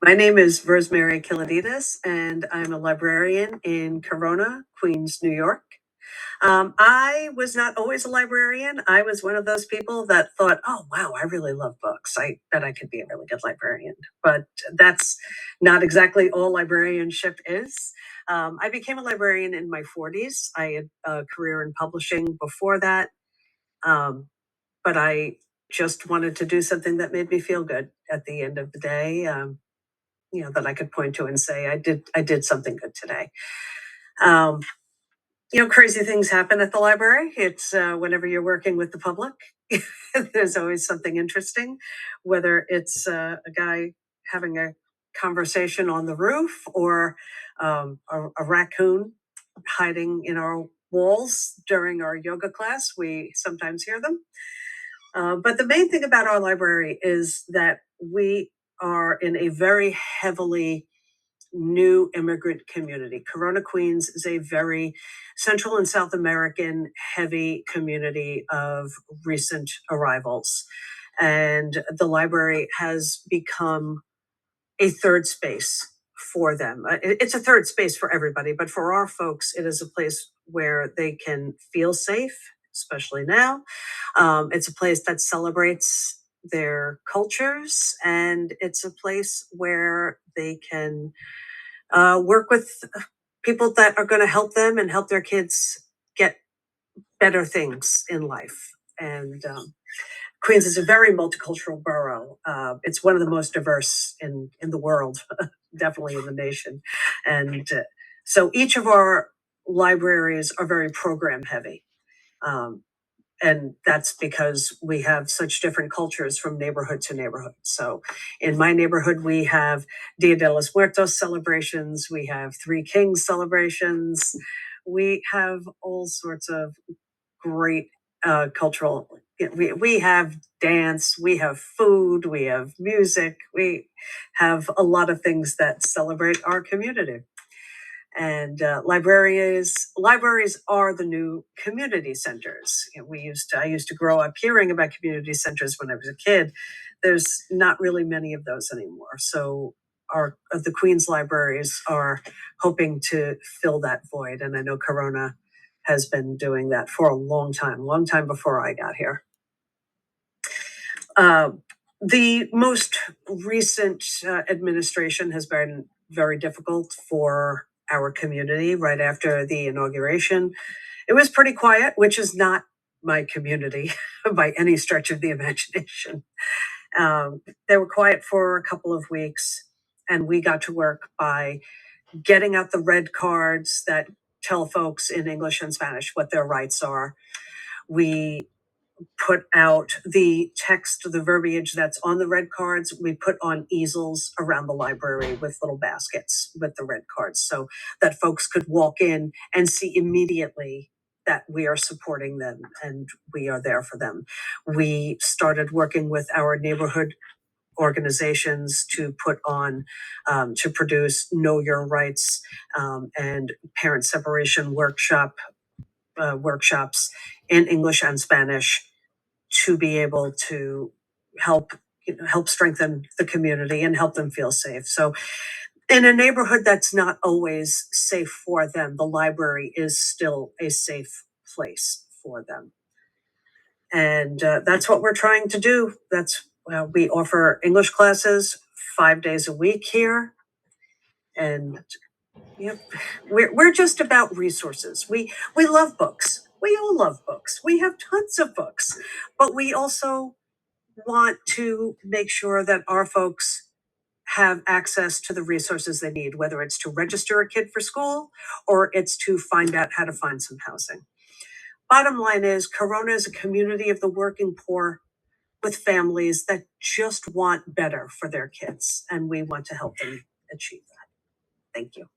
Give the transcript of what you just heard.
My name is Rosemary Kiladitis, and I'm a librarian in Corona, Queens, New York. I was not always a librarian. I was one of those people that thought, oh, wow, I really love books. I bet I could be a really good librarian. But that's not exactly all librarianship is. I became a librarian in my 40s. I had a career in publishing before that. Um, but I just wanted to do something that made me feel good at the end of the day. That I could point to and say I did something good today. Um, Crazy things happen at the library. It's whenever you're working with the public, there's always something interesting, whether it's a guy having a conversation on the roof or a raccoon hiding in our walls during our yoga class. We sometimes hear them. But the main thing about our library is that we are in a very heavily new immigrant community. Corona, Queens is a very Central and South American heavy community of recent arrivals. And the library has become a third space for them. It's a third space for everybody, but for our folks, it is a place where they can feel safe, especially now. It's a place that celebrates their cultures, and it's a place where they can work with people that are going to help them and help their kids get better things in life. And Queens is a very multicultural borough. It's one of the most diverse in the world, definitely in the nation. And so each of our libraries are very program heavy. Um, and that's because we have such different cultures from neighborhood to neighborhood. So in my neighborhood, we have Dia de los Muertos celebrations, we have Three Kings celebrations, we have all sorts of great cultural. We have dance, we have food, we have music, we have a lot of things that celebrate our community. And libraries are the new community centers. I used to grow up hearing about community centers when I was a kid. There's not really many of those anymore. So the Queens libraries are hoping to fill that void, and I know Corona has been doing that for a long time before I got here. Uh, the most recent administration has been very difficult for our community right after the inauguration. It was pretty quiet, which is not my community by any stretch of the imagination. They were quiet for a couple of weeks, and we got to work by getting out the red cards that tell folks in English and Spanish what their rights are. We put out the text, the verbiage that's on the red cards. We put on easels around the library with little baskets with the red cards so that folks could walk in and see immediately that we are supporting them and we are there for them. We started working with our neighborhood organizations to put on, to produce Know Your Rights and parent separation workshops in English and Spanish to be able to help help strengthen the community and help them feel safe. So in a neighborhood that's not always safe for them, the library is still a safe place for them. And that's what we're trying to do. We offer English classes 5 days a week here. And yep, we're just about resources. We love books. We all love books. We have tons of books, but we also want to make sure that our folks have access to the resources they need, whether it's to register a kid for school or it's to find out how to find some housing. Bottom line is, Corona is a community of the working poor with families that just want better for their kids, and we want to help them achieve that. Thank you.